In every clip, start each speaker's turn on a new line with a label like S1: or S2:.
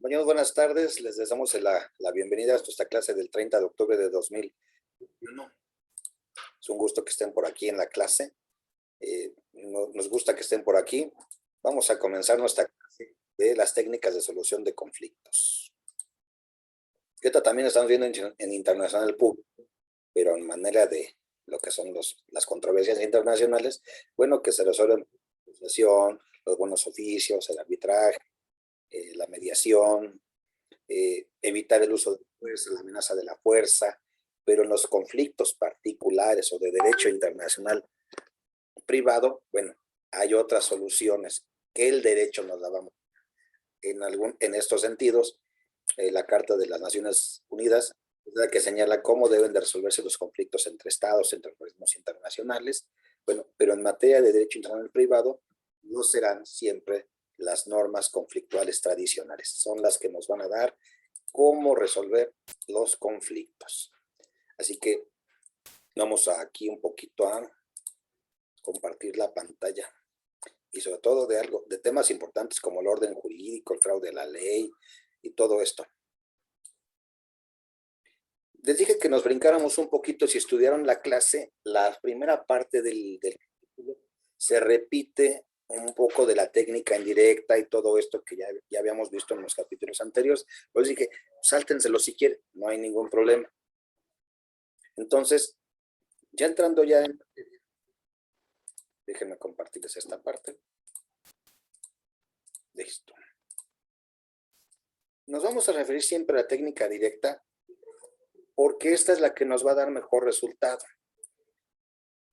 S1: Compañeros, buenas tardes. Les deseamos la bienvenida a esta clase del 30 de octubre de 2021. Es un gusto que estén por aquí en la clase. Nos gusta que estén por aquí. Vamos a comenzar nuestra clase de las técnicas de solución de conflictos. Esta también estamos viendo en Internacional Público, pero en manera de lo que son las controversias internacionales, bueno, que se resuelven por negociación, los buenos oficios, el arbitraje, la mediación, evitar el uso de la fuerza, la amenaza de la fuerza, pero en los conflictos particulares o de derecho internacional privado, bueno, hay otras soluciones que el derecho nos da. En estos sentidos, la Carta de las Naciones Unidas es la que señala cómo deben de resolverse los conflictos entre estados, entre organismos internacionales, bueno, pero en materia de derecho internacional privado no serán siempre las normas conflictuales tradicionales, son las que nos van a dar cómo resolver los conflictos. Así que vamos aquí un poquito a compartir la pantalla y sobre todo de temas importantes como el orden jurídico, el fraude a la ley y todo esto. Les dije que nos brincáramos un poquito. Si estudiaron la clase, la primera parte del capítulo se repite un poco de la técnica indirecta y todo esto que ya habíamos visto en los capítulos anteriores. Pues dije, sáltenselo si quieren, no hay ningún problema. Entonces, ya entrando ya en... Déjenme compartirles esta parte. Listo. Nos vamos a referir siempre a la técnica directa porque esta es la que nos va a dar mejor resultado.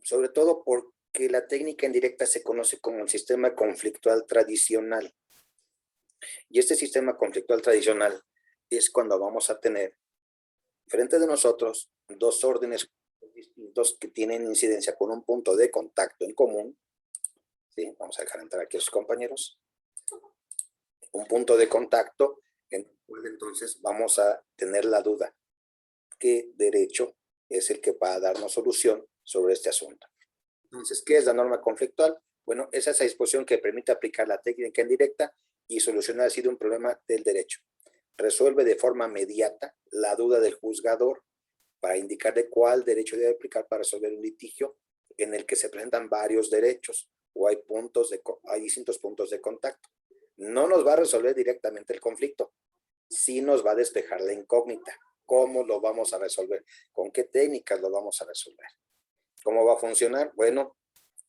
S1: Sobre todo porque la técnica indirecta se conoce como el sistema conflictual tradicional. Y este sistema conflictual tradicional es cuando vamos a tener frente de nosotros dos órdenes distintos que tienen incidencia con un punto de contacto en común. ¿Sí? Vamos a dejar entrar aquí a sus compañeros. Un punto de contacto en el cual entonces vamos a tener la duda. ¿Qué derecho es el que va a darnos solución sobre este asunto? Entonces, ¿qué es la norma conflictual? Bueno, es esa disposición que permite aplicar la técnica indirecta y solucionar así un problema del derecho. Resuelve de forma inmediata la duda del juzgador para indicar de cuál derecho debe aplicar para resolver un litigio en el que se presentan varios derechos o hay distintos puntos de contacto. No nos va a resolver directamente el conflicto, sí nos va a despejar la incógnita. ¿Cómo lo vamos a resolver? ¿Con qué técnicas lo vamos a resolver? ¿Cómo va a funcionar? Bueno,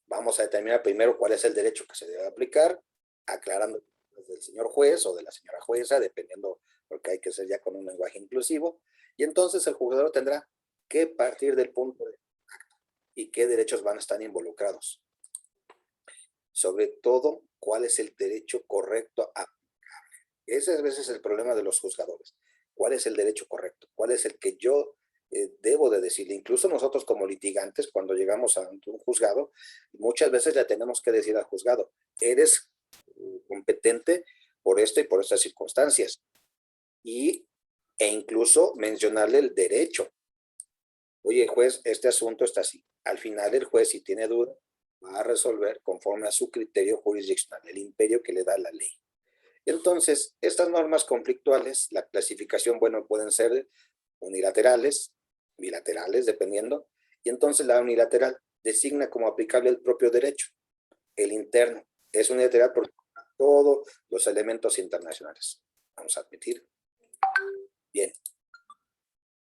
S1: vamos a determinar primero cuál es el derecho que se debe aplicar, aclarando del señor juez o de la señora jueza, dependiendo, porque hay que ser ya con un lenguaje inclusivo, y entonces el juzgador tendrá que partir del punto de contacto y qué derechos van a estar involucrados. Sobre todo, cuál es el derecho correcto aplicable. Ese a veces es el problema de los juzgadores. ¿Cuál es el derecho correcto? ¿Cuál es el que yo debo de decirle? Incluso nosotros como litigantes, cuando llegamos a un juzgado, muchas veces le tenemos que decir al juzgado, eres competente por esto y por estas circunstancias. E incluso mencionarle el derecho. Oye, juez, este asunto está así. Al final el juez, si tiene duda, va a resolver conforme a su criterio jurisdiccional, el imperio que le da la ley. Entonces, estas normas conflictuales, la clasificación, bueno, pueden ser unilaterales, bilaterales, dependiendo, y entonces la unilateral designa como aplicable el propio derecho. El interno es unilateral por todos los elementos internacionales. Vamos a admitir. Bien.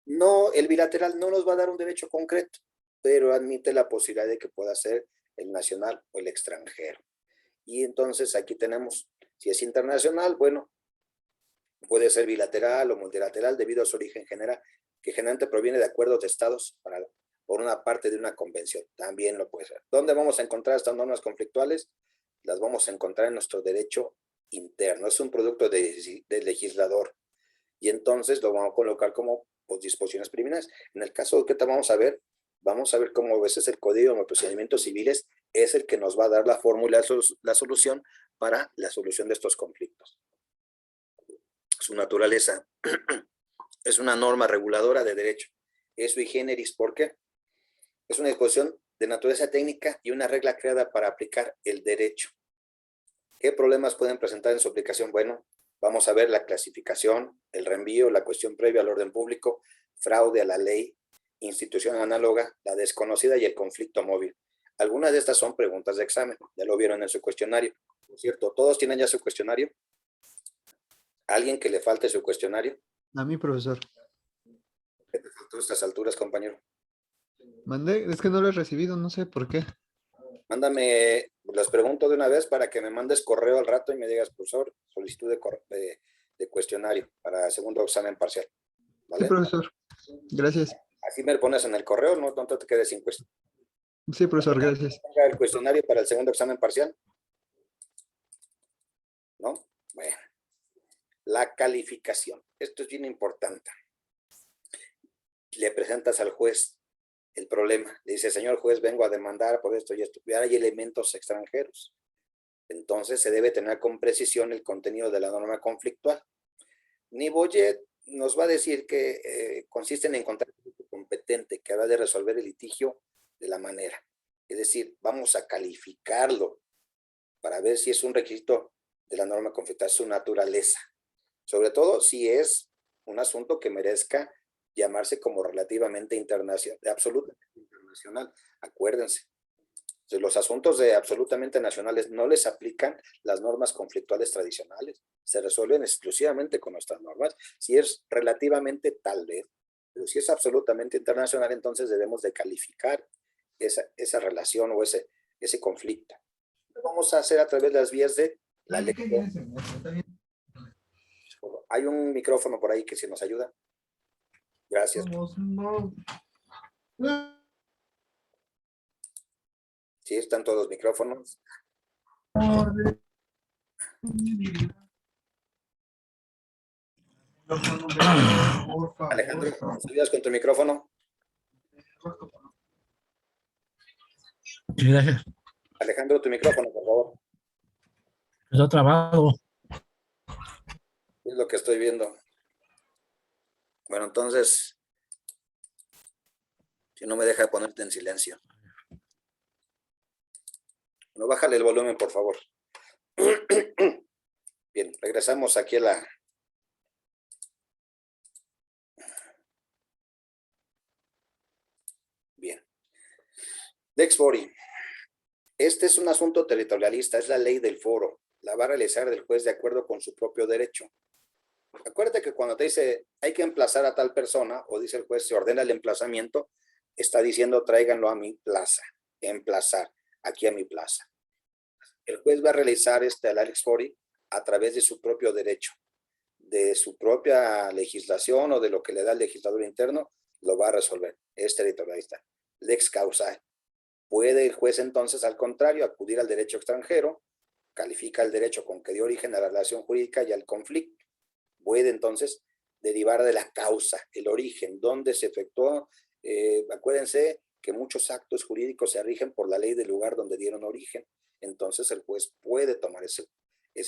S1: No, el bilateral no nos va a dar un derecho concreto, pero admite la posibilidad de que pueda ser el nacional o el extranjero. Y entonces aquí tenemos, si es internacional, bueno, puede ser bilateral o multilateral debido a su origen general, que generalmente proviene de acuerdos de estados por una parte de una convención. También lo puede ser. ¿Dónde vamos a encontrar estas normas conflictuales? Las vamos a encontrar en nuestro derecho interno. Es un producto del legislador. Y entonces lo vamos a colocar como disposiciones preliminares. En el caso que vamos a ver cómo a veces el Código de Procedimientos Civiles es el que nos va a dar la fórmula, la solución para la solución de estos conflictos. Su naturaleza es una norma reguladora de derecho. Es sui generis, ¿por qué? Es una disposición de naturaleza técnica y una regla creada para aplicar el derecho. ¿Qué problemas pueden presentar en su aplicación? Bueno, Vamos a ver la clasificación, el reenvío, la cuestión previa al orden público, fraude a la ley, institución análoga, la desconocida y el conflicto móvil. Algunas de estas son preguntas de examen, ya lo vieron en su cuestionario. ¿No es cierto? ¿Todos tienen ya su cuestionario? ¿Alguien que le falte su cuestionario?
S2: A mí, profesor.
S1: ¿Qué te faltó a estas alturas, compañero?
S2: Mandé, es que no lo he recibido, no sé por qué.
S1: Mándame, las pregunto de una vez para que me mandes correo al rato y me digas, profesor, solicitud de cuestionario para segundo examen parcial. ¿Vale?
S2: Sí, profesor. Gracias.
S1: Así me lo pones en el correo, no te quedes sin cuestión.
S2: Sí, profesor, gracias.
S1: ¿El cuestionario para el segundo examen parcial? ¿No? Bueno. La calificación. Esto es bien importante. Le presentas al juez el problema. Le dice, señor juez, vengo a demandar por esto y esto. Y hay elementos extranjeros. Entonces se debe tener con precisión el contenido de la norma conflictual. Niboyet nos va a decir que consiste en encontrar un grupo competente que habrá de resolver el litigio de la manera. Es decir, vamos a calificarlo para ver si es un requisito de la norma conflictual, su naturaleza. Sobre todo si es un asunto que merezca llamarse como relativamente internacional, absolutamente internacional. Acuérdense, los asuntos de absolutamente nacionales no les aplican las normas conflictuales tradicionales, se resuelven exclusivamente con nuestras normas. Si es relativamente, tal vez, pero si es absolutamente internacional, entonces debemos de calificar esa relación o ese conflicto. Lo vamos a hacer a través de las vías de la ley. Hay un micrófono por ahí que se nos ayuda. Gracias. Sí, están todos los micrófonos. Alejandro, ¿me ayudas con tu micrófono?
S3: Sí, gracias.
S1: Alejandro, tu micrófono, por favor.
S3: Está trabado.
S1: Es lo que estoy viendo. Bueno, entonces, si no me deja ponerte en silencio. No, bájale el volumen, por favor. Bien, regresamos aquí a la... Bien. Lex Fori. Este es un asunto territorialista, es la ley del foro. La va a realizar el juez de acuerdo con su propio derecho. Acuérdate que cuando te dice hay que emplazar a tal persona, o dice el juez se ordena el emplazamiento, está diciendo tráiganlo a mi plaza, emplazar, aquí a mi plaza. El juez va a realizar al Lex Fori a través de su propio derecho, de su propia legislación o de lo que le da el legislador interno, lo va a resolver. Es territorialista. Lex causae. Puede el juez entonces, al contrario, acudir al derecho extranjero, califica el derecho con que dio origen a la relación jurídica y al conflicto. Puede entonces derivar de la causa, el origen, dónde se efectuó. Acuérdense que muchos actos jurídicos se rigen por la ley del lugar donde dieron origen. Entonces el juez puede tomar ese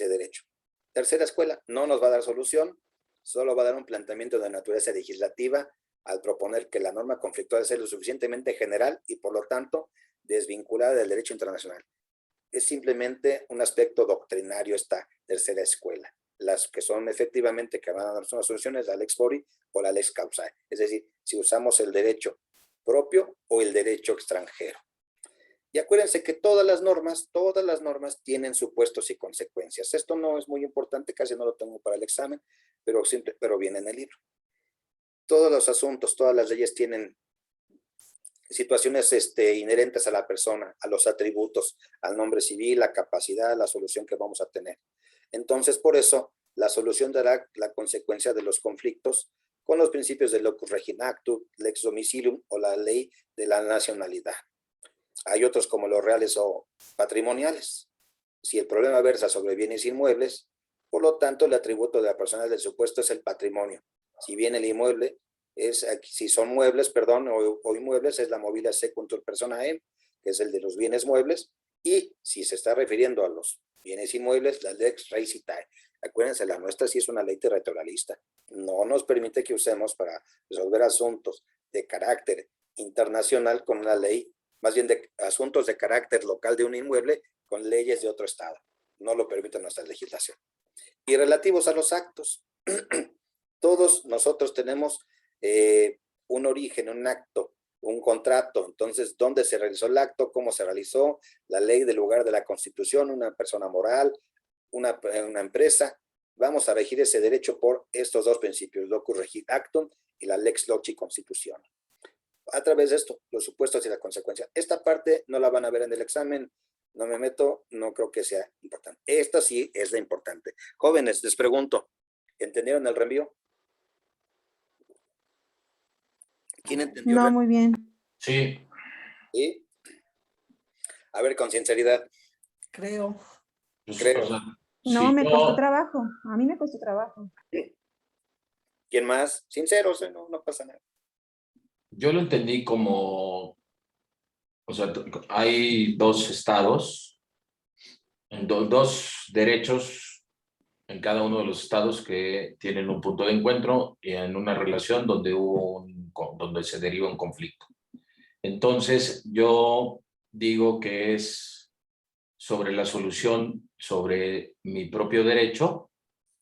S1: derecho. Tercera escuela, no nos va a dar solución, solo va a dar un planteamiento de naturaleza legislativa al proponer que la norma conflictual sea lo suficientemente general y por lo tanto desvinculada del derecho internacional. Es simplemente un aspecto doctrinario esta tercera escuela. Las que son efectivamente que van a dar unas soluciones, la Lex Fori o la Lex Causae. Es decir, si usamos el derecho propio o el derecho extranjero. Y acuérdense que todas las normas tienen supuestos y consecuencias. Esto no es muy importante, casi no lo tengo para el examen, pero viene en el libro. Todos los asuntos, todas las leyes tienen situaciones inherentes a la persona, a los atributos, al nombre civil, la capacidad, la solución que vamos a tener. Entonces, por eso, la solución dará la consecuencia de los conflictos con los principios del locus reginactum, lex domicilium o la ley de la nacionalidad. Hay otros como los reales o patrimoniales. Si el problema versa sobre bienes inmuebles, por lo tanto, el atributo de la persona del supuesto es el patrimonio. Si bien el inmueble si son muebles, perdón, o inmuebles, es la mobilia secuntur personae, que es el de los bienes muebles, y si se está refiriendo a los bienes inmuebles, la lex recitae. Acuérdense, la nuestra sí es una ley territorialista. No nos permite que usemos para resolver asuntos de carácter internacional con una ley, más bien de asuntos de carácter local de un inmueble con leyes de otro estado. No lo permite nuestra legislación. Y relativos a los actos, todos nosotros tenemos un origen, un acto, un contrato. Entonces, ¿dónde se realizó el acto? ¿Cómo se realizó? La ley del lugar de la Constitución, una persona moral, una empresa. Vamos a regir ese derecho por estos dos principios, locus regit actum y la lex loci constitución. A través de esto, los supuestos y las consecuencias. Esta parte no la van a ver en el examen, no me meto, no creo que sea importante. Esta sí es la importante. Jóvenes, les pregunto, ¿entendieron el reenvío? ¿Quién entendió?
S4: No, muy bien.
S5: Sí.
S1: ¿Sí? A ver, con sinceridad.
S4: Creo.
S5: Pues,
S1: Creo.
S5: o sea,
S4: No,
S5: si
S4: me
S5: yo-
S4: costó trabajo. A mí me costó trabajo.
S1: ¿Quién más? Sinceros, no, no pasa nada.
S5: Yo lo entendí como, o sea, hay dos estados, dos derechos en cada uno de los estados que tienen un punto de encuentro y en una relación donde donde se deriva un conflicto. Entonces, yo digo que es sobre la solución sobre mi propio derecho.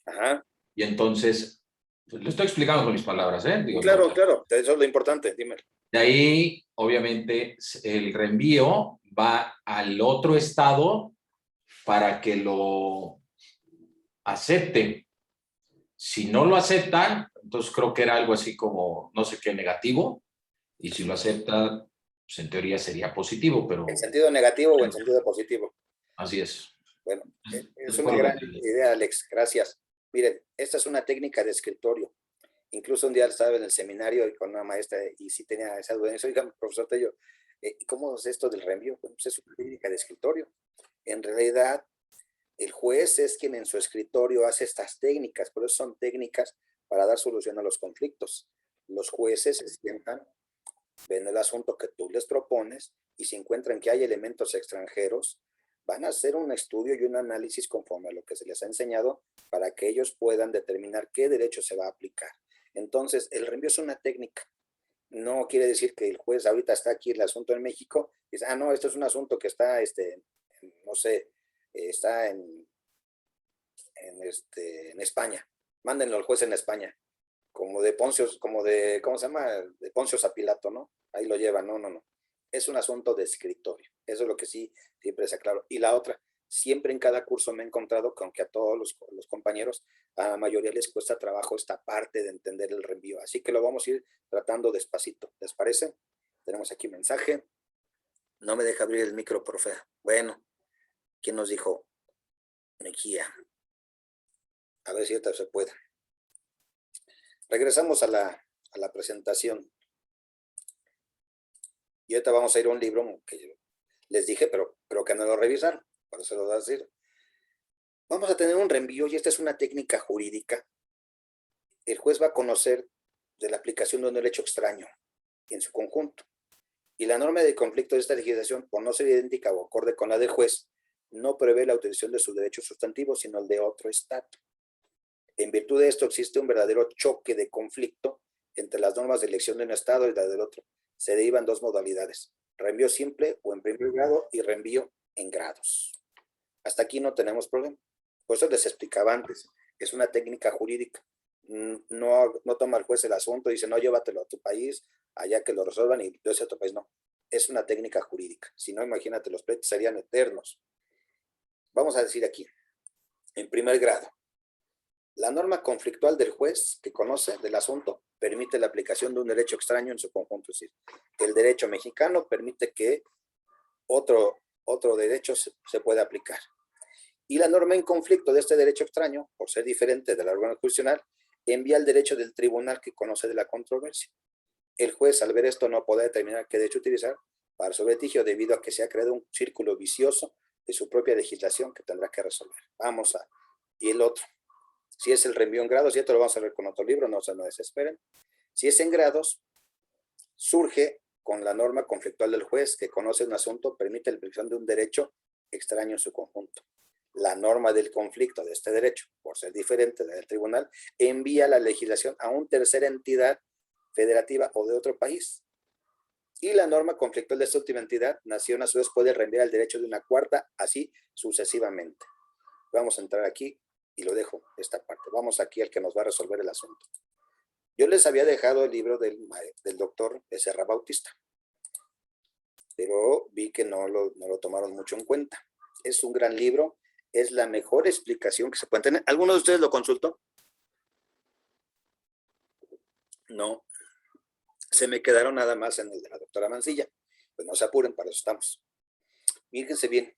S1: Ajá.
S5: Y entonces, pues, lo estoy explicando con mis palabras, ¿eh? Digo,
S1: Claro,
S5: no.
S1: claro, eso es lo importante, dímelo.
S5: De ahí, obviamente, el reenvío va al otro estado para que lo acepte. Si no lo aceptan, entonces creo que era algo así como, no sé qué, negativo. Y si lo acepta, pues en teoría sería positivo, pero
S1: ¿En sentido negativo o en sentido positivo?
S5: así es.
S1: Bueno, es
S5: Es
S1: una
S5: por lo
S1: gran
S5: que entendí.
S1: idea, Alex, gracias. Miren, esta es una técnica de escritorio. Incluso un día estaba en el seminario y con una maestra y sí tenía esa duda. Oiga, profesor Tello, ¿cómo es esto del reenvío? Bueno, pues es una técnica de escritorio. En realidad, el juez es quien en su escritorio hace estas técnicas, por eso son técnicas para dar solución a los conflictos. Los jueces se sientan, ven el asunto que tú les propones y si encuentran que hay elementos extranjeros, van a hacer un estudio y un análisis conforme a lo que se les ha enseñado para que ellos puedan determinar qué derecho se va a aplicar. Entonces, el reenvío es una técnica. No quiere decir que el juez ahorita está aquí el asunto en México y dice, no, esto es un asunto que está, no sé, está en España. Mándenlo al juez en España. Como de Poncio, como de, ¿cómo se llama? De Poncio a Pilato, ¿no? Ahí lo llevan, no. Es un asunto de escritorio. Eso es lo que sí siempre se aclaró. Y la otra, siempre en cada curso me he encontrado que aunque a todos los compañeros, a la mayoría les cuesta trabajo esta parte de entender el reenvío. Así que lo vamos a ir tratando despacito. ¿Les parece? Tenemos aquí mensaje. No me deja abrir el micro, profe. Bueno, ¿quién nos dijo? Mejía. A ver si esta se puede. Regresamos a la presentación. Y ahorita vamos a ir a un libro que les dije, pero que no lo revisaron. Por eso lo voy a decir. Vamos a tener un reenvío y esta es una técnica jurídica. El juez va a conocer de la aplicación de un derecho extraño en su conjunto. Y la norma de conflicto de esta legislación, por no ser idéntica o acorde con la del juez, no prevé la utilización de su derecho sustantivo, sino el de otro estado. En virtud de esto existe un verdadero choque de conflicto entre las normas de elección de un estado y la del otro. Se derivan dos modalidades, reenvío simple o en primer grado y reenvío en grados. Hasta aquí no tenemos problema. Por eso les explicaba antes, es una técnica jurídica. No toma el juez el asunto y dice, no, llévatelo a tu país, allá que lo resuelvan y yo sé a otro país. No, es una técnica jurídica. Si no, imagínate, los pleitos serían eternos. Vamos a decir aquí, en primer grado, la norma conflictual del juez que conoce del asunto permite la aplicación de un derecho extraño en su conjunto. Es decir, el derecho mexicano permite que otro derecho se pueda aplicar. Y la norma en conflicto de este derecho extraño, por ser diferente de la norma constitucional, envía el derecho del tribunal que conoce de la controversia. El juez, al ver esto, no podrá determinar qué derecho utilizar para su litigio debido a que se ha creado un círculo vicioso de su propia legislación que tendrá que resolver. Y el otro. Si es el reenvío en grados, y esto lo vamos a ver con otro libro, no se desesperen. Si es en grados, surge con la norma conflictual del juez que conoce un asunto, permite la aplicación de un derecho extraño en su conjunto. La norma del conflicto de este derecho, por ser diferente del tribunal, envía la legislación a una tercera entidad federativa o de otro país. Y la norma conflictual de esta última entidad, nación a su vez puede reenviar el derecho de una cuarta, así sucesivamente. Vamos a entrar aquí y lo dejo esta parte. Vamos aquí al que nos va a resolver el asunto. Yo les había dejado el libro del doctor Becerra Bautista, pero vi que no lo tomaron mucho en cuenta. Es un gran libro, es la mejor explicación que se puede tener. ¿Alguno de ustedes lo consultó? No. Se me quedaron nada más en el de la doctora Mancilla. Pues no se apuren, para eso estamos. Fíjense bien.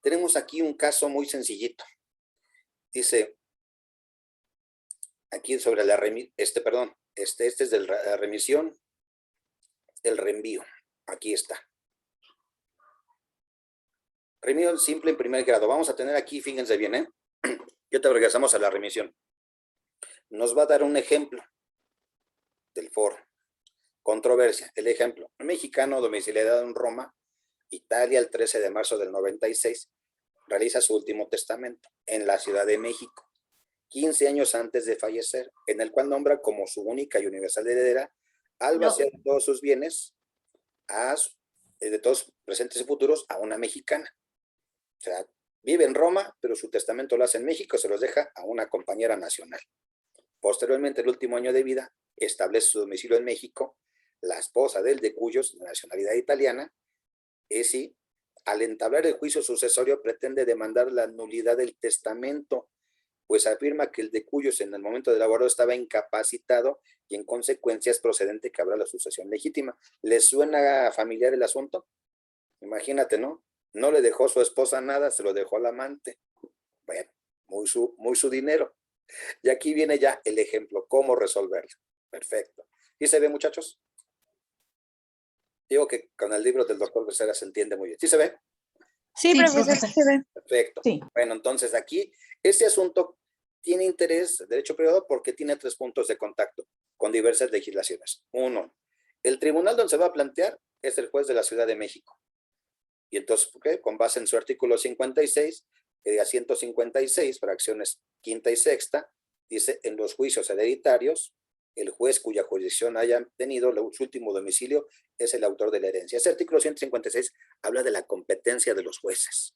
S1: Tenemos aquí un caso muy sencillito. Dice, aquí sobre la remisión, este es de la remisión, el reenvío. Aquí está. Remisión simple en primer grado. Vamos a tener aquí, fíjense bien, ¿eh? Ya te regresamos a la remisión. Nos va a dar un ejemplo del foro. Controversia. El ejemplo. Un mexicano domiciliado en Roma, Italia, el 13 de marzo del 96, realiza su último testamento en la Ciudad de México, 15 años antes de fallecer, en el cual nombra como su única y universal heredera al vaciar todos sus bienes, de todos presentes y futuros, a una mexicana. O sea, vive en Roma, pero su testamento lo hace en México, se los deja a una compañera nacional. Posteriormente, el último año de vida, establece su domicilio en México, la esposa del de Cuyos, de nacionalidad italiana, es sí, al entablar el juicio sucesorio pretende demandar la nulidad del testamento, pues afirma que el de Cuyos en el momento del elaborado estaba incapacitado y en consecuencia es procedente que habrá la sucesión legítima. ¿Les suena familiar el asunto? Imagínate, ¿no? No le dejó su esposa nada, se lo dejó al amante. Bueno, muy su dinero. Y aquí viene ya el ejemplo, cómo resolverlo. Perfecto. ¿Y se ve, muchachos? Digo que con el libro del doctor Becerra se entiende muy bien. ¿Sí se ve?
S4: Sí, profesor, sí se ve.
S1: Perfecto.
S4: Sí.
S1: Bueno, entonces aquí, este asunto tiene interés, derecho privado, porque tiene 3 puntos de contacto con diversas legislaciones. 1, el tribunal donde se va a plantear es el juez de la Ciudad de México. Y entonces, ¿qué? Con base en su artículo 56, que diga 156, fracciones quinta y sexta, dice, en los juicios hereditarios, el juez cuya jurisdicción haya tenido su último domicilio es el autor de la herencia. Ese artículo 156 habla de la competencia de los jueces.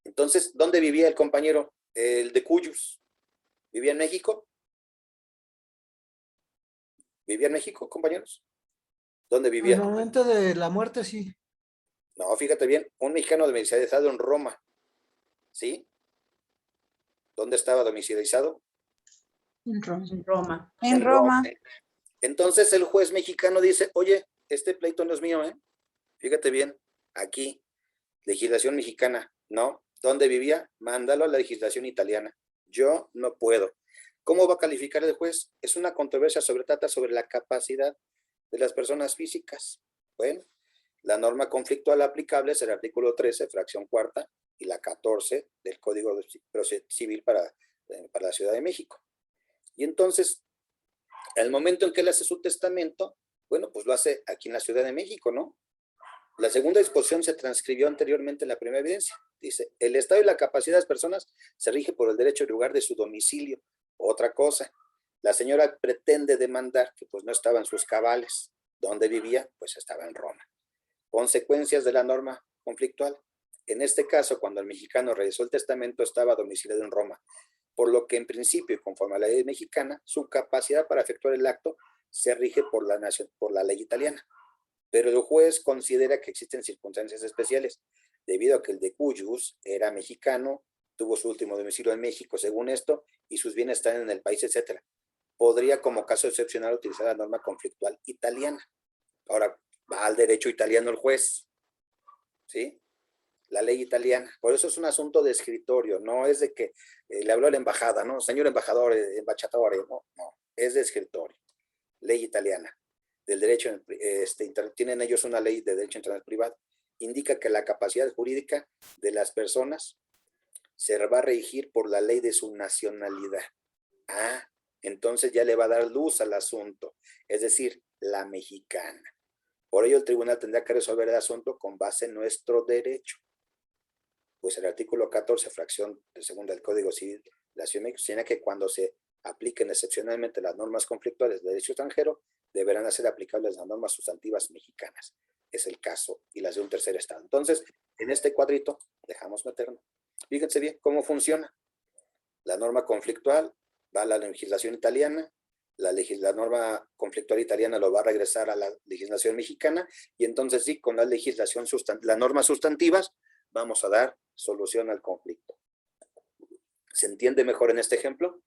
S1: Entonces, ¿dónde vivía el compañero? El de Cuyos. ¿Vivía en México? ¿Vivía en México, compañeros? ¿Dónde vivía?
S6: Al momento de la muerte, sí.
S1: No, fíjate bien, un mexicano domiciliado en Roma. ¿Sí? ¿Dónde estaba domiciliado?
S4: En Roma.
S7: Roma.
S4: En Roma.
S1: Entonces el juez mexicano dice, oye, este pleito no es mío, ¿eh? Fíjate bien, aquí, legislación mexicana, ¿no? ¿Dónde vivía? Mándalo a la legislación italiana. Yo no puedo. ¿Cómo va a calificar el juez? Es una controversia trata sobre la capacidad de las personas físicas. Bueno, la norma conflictual aplicable es el artículo 13, fracción cuarta, y la 14 del Código Civil para la Ciudad de México. Y entonces, al momento en que él hace su testamento, bueno, pues lo hace aquí en la Ciudad de México, ¿no? La segunda disposición se transcribió anteriormente en la primera evidencia. Dice, el estado y la capacidad de las personas se rige por el derecho y lugar de su domicilio. Otra cosa, la señora pretende demandar que pues no estaba en sus cabales. ¿Dónde vivía? Pues estaba en Roma. Consecuencias de la norma conflictual. En este caso, cuando el mexicano realizó el testamento, estaba domiciliado en Roma, por lo que en principio y conforme a la ley mexicana, su capacidad para efectuar el acto se rige por la ley italiana. Pero el juez considera que existen circunstancias especiales, debido a que el de Cuyos era mexicano, tuvo su último domicilio en México, según esto, y sus bienes están en el país, etcétera. Podría, como caso excepcional, utilizar la norma conflictual italiana. Ahora, va al derecho italiano el juez, ¿sí? La ley italiana. Por eso es un asunto de escritorio, no es de que le habló a la embajada, ¿no? Señor embajador, embajador, no, es de escritorio. Ley italiana. Del derecho, tienen ellos una ley de derecho internacional privado, indica que la capacidad jurídica de las personas se va a regir por la ley de su nacionalidad. Ah, entonces ya le va a dar luz al asunto, es decir, la mexicana. Por ello el tribunal tendrá que resolver el asunto con base en nuestro derecho. Pues el artículo 14, fracción de segunda del Código Civil de la Ciudad de México, señala que cuando se apliquen excepcionalmente las normas conflictuales de derecho extranjero, deberán ser aplicables las normas sustantivas mexicanas. Es el caso, y las de un tercer estado. Entonces, en este cuadrito, dejamos meterlo. Fíjense bien cómo funciona. La norma conflictual va a la legislación italiana, la norma conflictual italiana lo va a regresar a la legislación mexicana, y entonces sí, con la legislación, las normas sustantivas, vamos a dar solución al conflicto. ¿Se entiende mejor en este ejemplo?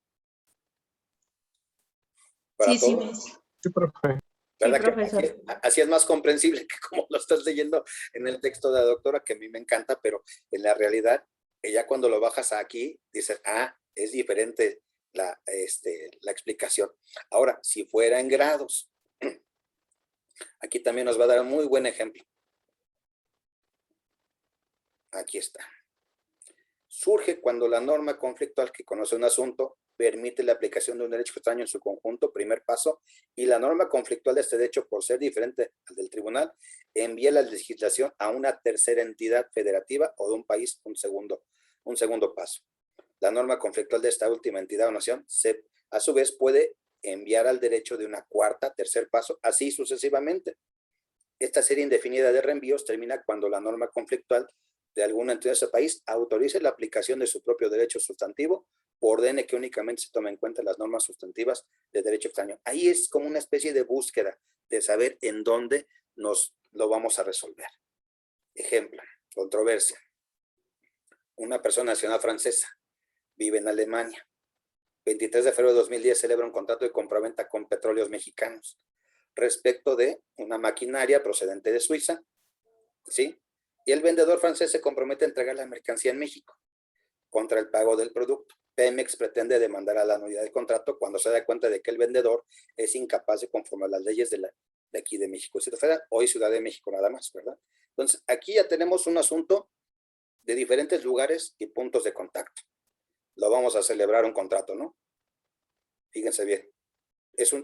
S1: ¿Para
S4: Sí, sí,
S1: todos?
S4: ves.
S2: Sí, profe.
S1: ¿Verdad
S4: Sí,
S1: que
S4: profesor.
S1: así es más comprensible que como lo estás leyendo en el texto de la doctora, que a mí me encanta, pero en la realidad, ya cuando lo bajas aquí, dices, es diferente la explicación. Ahora, si fuera en grados, aquí también nos va a dar un muy buen ejemplo. Aquí está. Surge cuando la norma conflictual que conoce un asunto permite la aplicación de un derecho extraño en su conjunto, primer paso, y la norma conflictual de este derecho, por ser diferente al del tribunal, envía la legislación a una tercera entidad federativa o de un país, un segundo paso. La norma conflictual de esta última entidad o nación, a su vez, puede enviar al derecho de una cuarta, tercer paso, así sucesivamente. Esta serie indefinida de reenvíos termina cuando la norma conflictual de alguna entidad de ese país autorice la aplicación de su propio derecho sustantivo o ordene que únicamente se tomen en cuenta las normas sustantivas de derecho extraño. Ahí es como una especie de búsqueda de saber en dónde nos lo vamos a resolver. Ejemplo, controversia. Una persona nacional francesa vive en Alemania. 23 de febrero de 2010 celebra un contrato de compraventa con Petróleos Mexicanos respecto de una maquinaria procedente de Suiza, ¿sí? Y el vendedor francés se compromete a entregar la mercancía en México contra el pago del producto. Pemex pretende demandar a la nulidad del contrato cuando se da cuenta de que el vendedor es incapaz de conformar las leyes de aquí de México, Distrito Federal, hoy Ciudad de México nada más, ¿verdad? Entonces, aquí ya tenemos un asunto de diferentes lugares y puntos de contacto. Lo vamos a celebrar un contrato, ¿no? Fíjense bien.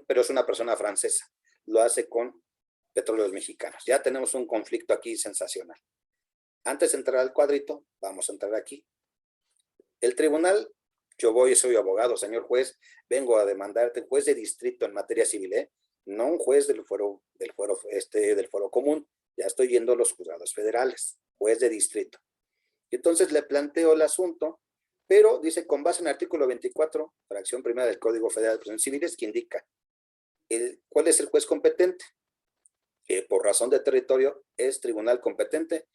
S1: Pero es una persona francesa. Lo hace con Petróleos Mexicanos. Ya tenemos un conflicto aquí sensacional. Antes de entrar al cuadrito, vamos a entrar aquí. El tribunal, yo soy abogado, señor juez, vengo a demandarte, juez de distrito en materia civil, no un juez del foro común, ya estoy yendo a los juzgados federales, juez de distrito. Y entonces le planteo el asunto, pero dice, con base en el artículo 24, fracción primera del Código Federal de Procedimientos Civiles, que indica cuál es el juez competente. Que por razón de territorio es tribunal competente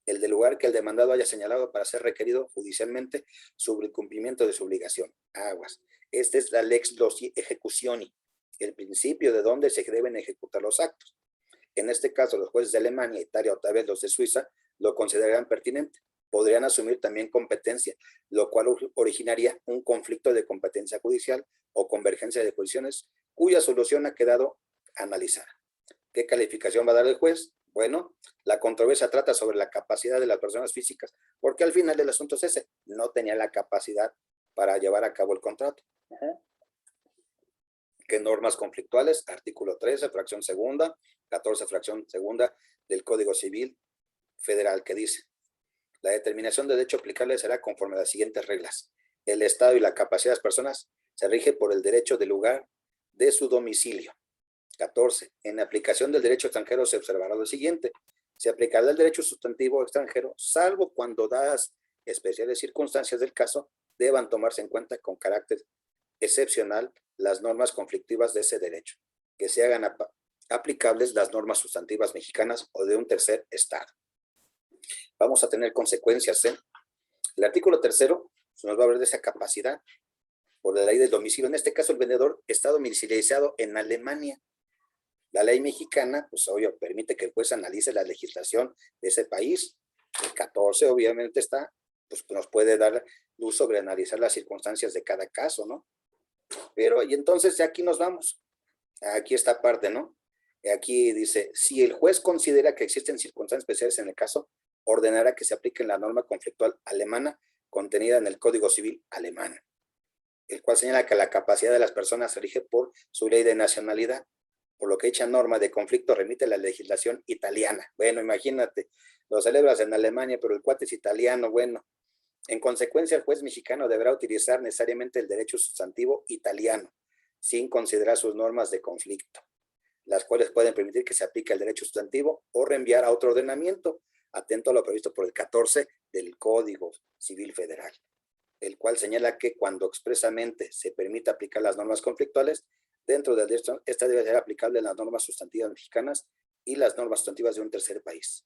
S1: el del lugar que el demandado haya señalado para ser requerido judicialmente sobre el cumplimiento de su obligación. Aguas. Esta es la lex loci execuzioni, el principio de donde se deben ejecutar los actos. En este caso, los jueces de Alemania, Italia o tal vez los de Suiza lo considerarán pertinente. Podrían asumir también competencia, lo cual originaría un conflicto de competencia judicial o convergencia de posiciones cuya solución ha quedado analizada. ¿Qué calificación va a dar el juez? Bueno, la controversia trata sobre la capacidad de las personas físicas, porque al final el asunto es ese, no tenía la capacidad para llevar a cabo el contrato. ¿Qué normas conflictuales? Artículo 13, fracción segunda, 14, fracción segunda del Código Civil Federal, que dice, la determinación de derecho aplicable será conforme a las siguientes reglas. El estado y la capacidad de las personas se rige por el derecho del lugar de su domicilio. 14. En aplicación del derecho extranjero se observará lo siguiente. Se aplicará el derecho sustantivo extranjero, salvo cuando dadas especiales circunstancias del caso, deban tomarse en cuenta con carácter excepcional las normas conflictivas de ese derecho, que se hagan aplicables las normas sustantivas mexicanas o de un tercer estado. Vamos a tener consecuencias. El artículo 3 nos va a hablar de esa capacidad por la ley del domicilio. En este caso, el vendedor está domiciliado en Alemania. La ley mexicana, pues obvio, permite que el juez analice la legislación de ese país. El 14 obviamente está, pues nos puede dar luz sobre analizar las circunstancias de cada caso, ¿no? Pero, y entonces de aquí nos vamos. Aquí esta parte, ¿no? Aquí dice, si el juez considera que existen circunstancias especiales en el caso, ordenará que se aplique la norma conflictual alemana contenida en el Código Civil alemán, el cual señala que la capacidad de las personas se rige por su ley de nacionalidad, por lo que dicha norma de conflicto remite a la legislación italiana. Bueno, imagínate, lo celebras en Alemania, pero el cuate es italiano, bueno. En consecuencia, el juez mexicano deberá utilizar necesariamente el derecho sustantivo italiano, sin considerar sus normas de conflicto, las cuales pueden permitir que se aplique el derecho sustantivo o reenviar a otro ordenamiento, atento a lo previsto por el 14 del Código Civil Federal. el cual señala que cuando expresamente se permite aplicar las normas conflictuales, dentro del derecho, esta debe ser aplicable a las normas sustantivas mexicanas y las normas sustantivas de un tercer país.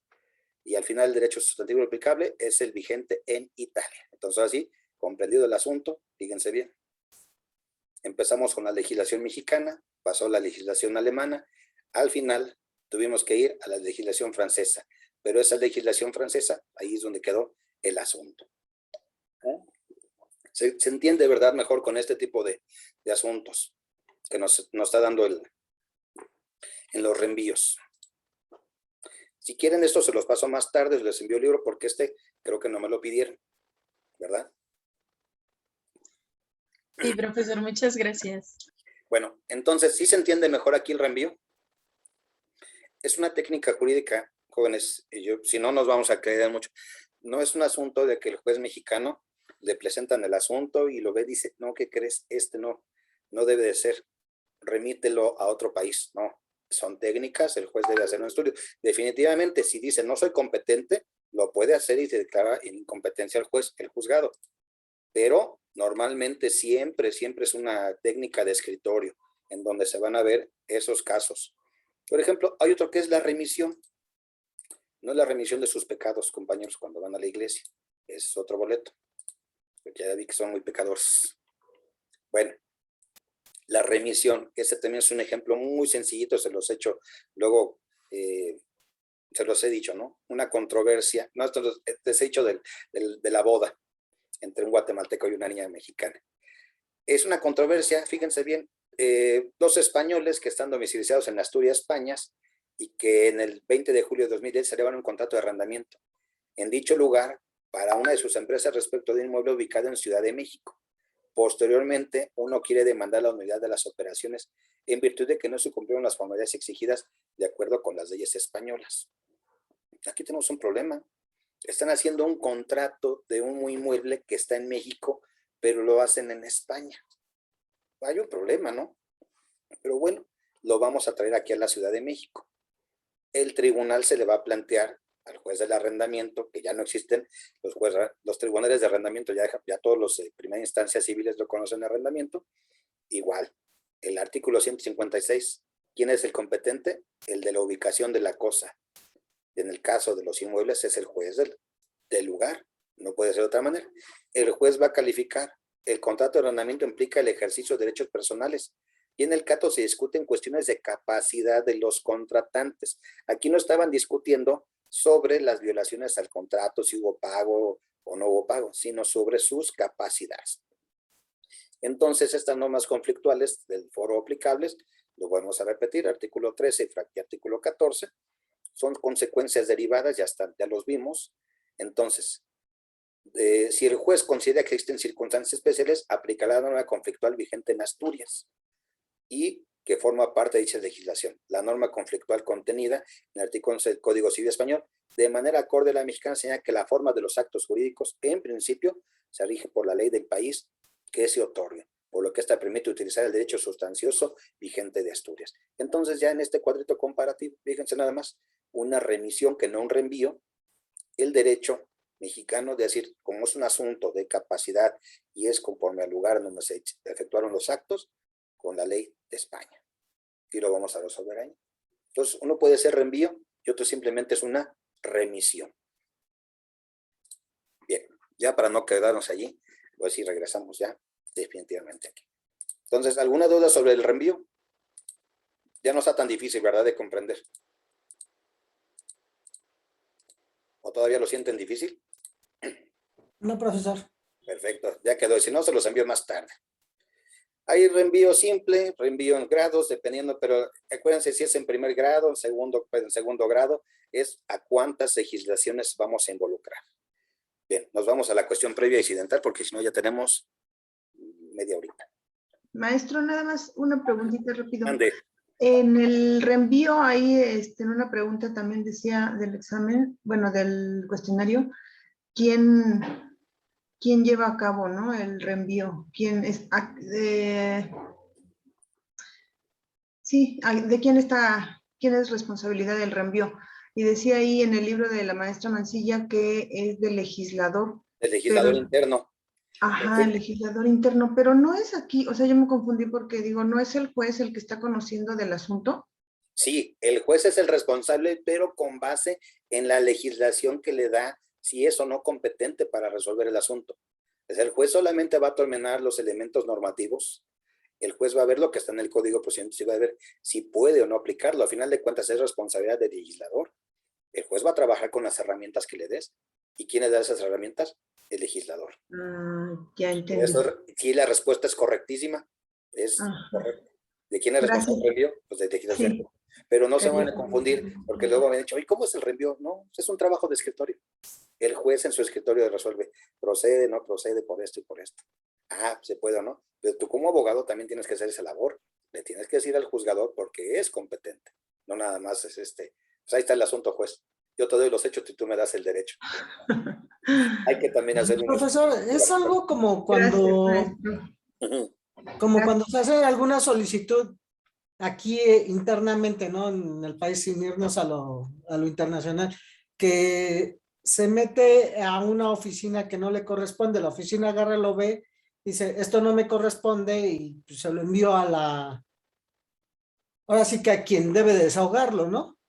S1: Y al final el derecho sustantivo aplicable es el vigente en Italia. Entonces así, comprendido el asunto, fíjense bien. Empezamos con la legislación mexicana, pasó la legislación alemana, al final tuvimos que ir a la legislación francesa, pero esa legislación francesa, ahí es donde quedó el asunto. Se entiende, ¿verdad?, mejor con este tipo de asuntos que nos está dando en los reenvíos. Si quieren esto se los paso más tarde, les envío el libro porque creo que no me lo pidieron, ¿verdad?
S4: Sí, profesor, muchas gracias.
S1: Bueno, entonces, ¿sí se entiende mejor aquí el reenvío? Es una técnica jurídica, jóvenes, si no nos vamos a creer mucho. No es un asunto de que el juez mexicano le presentan el asunto y lo ve y dice, no, ¿qué crees? No debe de ser, remítelo a otro país. No, son técnicas, el juez debe hacer un estudio. Definitivamente, si dice no soy competente, lo puede hacer y se declara en incompetencia al juez, el juzgado. Pero normalmente siempre es una técnica de escritorio en donde se van a ver esos casos. Por ejemplo, hay otro que es la remisión. No es la remisión de sus pecados, compañeros, cuando van a la iglesia. Es otro boleto. Porque ya vi que son muy pecadores. Bueno, la remisión, ese también es un ejemplo muy sencillito, se los he hecho, luego se los he dicho, ¿no? Una controversia, no, esto les he dicho de la boda entre un guatemalteco y una niña mexicana. Es una controversia, fíjense bien, dos españoles que están domiciliados en Asturias, España, y que en el 20 de julio de 2010 se llevaron un contrato de arrendamiento en dicho lugar para una de sus empresas respecto de un inmueble ubicado en Ciudad de México. Posteriormente, uno quiere demandar la unidad de las operaciones en virtud de que no se cumplieron las formalidades exigidas de acuerdo con las leyes españolas. Aquí tenemos un problema. Están haciendo un contrato de un inmueble que está en México, pero lo hacen en España. Hay un problema, ¿no? Pero bueno, lo vamos a traer aquí a la Ciudad de México. El tribunal se le va a plantear al juez del arrendamiento, que ya no existen, los tribunales de arrendamiento, ya todos los de primera instancia civiles lo conocen de arrendamiento, igual, el artículo 156, ¿quién es el competente? El de la ubicación de la cosa. En el caso de los inmuebles es el juez del lugar, no puede ser de otra manera. El juez va a calificar, el contrato de arrendamiento implica el ejercicio de derechos personales, y en el caso se discuten cuestiones de capacidad de los contratantes. Aquí no estaban discutiendo sobre las violaciones al contrato, si hubo pago o no hubo pago, sino sobre sus capacidades. Entonces, estas normas conflictuales del foro aplicables, lo vamos a repetir, artículo 13 y artículo 14, son consecuencias derivadas, ya los vimos. Entonces, si el juez considera que existen circunstancias especiales, aplicará la norma conflictual vigente en Asturias y que forma parte de dicha legislación. La norma conflictual contenida en el artículo 11 del Código Civil Español, de manera acorde a la mexicana, señala que la forma de los actos jurídicos, en principio, se rige por la ley del país que se otorgue, por lo que esta permite utilizar el derecho sustancioso vigente de Asturias. Entonces, ya en este cuadrito comparativo, fíjense nada más, una remisión que no un reenvío, el derecho mexicano de decir, como es un asunto de capacidad y es conforme al lugar donde se efectuaron los actos, con la ley de España. Y lo vamos a resolver ahí. Entonces, uno puede ser reenvío y otro simplemente es una remisión. Bien, ya para no quedarnos allí, pues sí regresamos ya definitivamente aquí. Entonces, ¿alguna duda sobre el reenvío? Ya no está tan difícil, ¿verdad?, de comprender. ¿O todavía lo sienten difícil?
S6: No, profesor.
S1: Perfecto, ya quedó. Si no, se los envío más tarde. Hay reenvío simple, reenvío en grados, dependiendo, pero acuérdense si es en primer grado, en segundo grado, es a cuántas legislaciones vamos a involucrar. Bien, nos vamos a la cuestión previa e incidental, porque si no ya tenemos media horita.
S7: Maestro, nada más una preguntita rápido.
S1: Ande.
S7: En el reenvío ahí, en una pregunta también decía del examen, bueno, del cuestionario, ¿quién lleva a cabo, ¿no?, el reenvío? ¿Quién es? Sí, ¿de quién es responsabilidad del reenvío? Y decía ahí en el libro de la maestra Mancilla que es del legislador.
S1: El legislador interno.
S7: Ajá, el legislador interno, pero no es aquí, o sea, yo me confundí porque digo, ¿no es el juez el que está conociendo del asunto?
S1: Sí, el juez es el responsable, pero con base en la legislación que le da si es o no competente para resolver el asunto. Es el juez solamente va a determinar los elementos normativos. El juez va a ver lo que está en el Código de Procedimientos y va a ver si puede o no aplicarlo. A final de cuentas es responsabilidad del legislador. El juez va a trabajar con las herramientas que le des. ¿Y quién le da esas herramientas? El legislador.
S7: Ya entendí.
S1: Si la respuesta es correctísima, es correcto. ¿De quién es responsable el reenvío? Pues del legislador.
S7: Sí.
S1: Pero no se van a confundir, porque luego me han dicho, oye, ¿cómo es el reenvío? No, es un trabajo de escritorio. El juez en su escritorio resuelve, procede, no procede por esto y por esto. Ah, se puede o no. Pero tú como abogado también tienes que hacer esa labor. Le tienes que decir al juzgador porque es competente. No nada más es pues ahí está el asunto, juez. Yo te doy los hechos y tú me das el derecho. Hay que también hacer un...
S6: Profesor, es algo como cuando,
S1: Ujú.
S6: como cuando se hace alguna solicitud aquí internamente, ¿no? En el país, sin irnos a lo internacional, que se mete a una oficina que no le corresponde, la oficina agarra, lo ve, dice, esto no me corresponde y pues, se lo envió a la, ahora sí que a quien debe de desahogarlo, ¿no?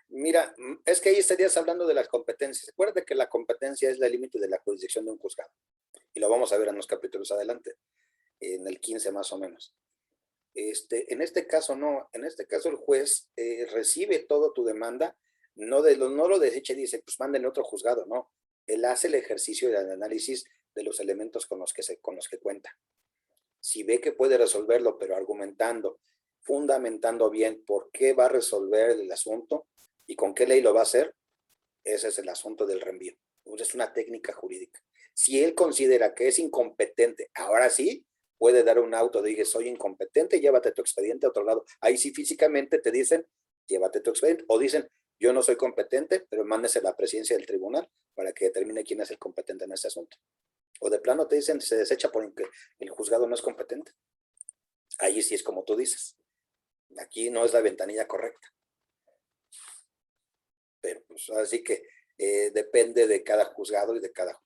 S1: Mira, es que ahí estarías hablando de las competencias. Acuérdate que la competencia es el límite de la jurisdicción de un juzgado. Y lo vamos a ver en los capítulos adelante, en el 15 más o menos. En este caso no, en este caso el juez recibe toda tu demanda, no lo desecha y dice, pues mándenle otro juzgado, no. Él hace el ejercicio del análisis de los elementos con los que cuenta. Si ve que puede resolverlo, pero argumentando, fundamentando bien por qué va a resolver el asunto y con qué ley lo va a hacer, ese es el asunto del reenvío. Es una técnica jurídica. Si él considera que es incompetente, ahora sí, puede dar un auto, dije, soy incompetente, llévate tu expediente a otro lado. Ahí sí físicamente te dicen, llévate tu expediente. O dicen, yo no soy competente, pero mándese a la presidencia del tribunal para que determine quién es el competente en este asunto. O de plano te dicen, se desecha porque el juzgado no es competente. Ahí sí es como tú dices. Aquí no es la ventanilla correcta. Pero pues así que depende de cada juzgado y de cada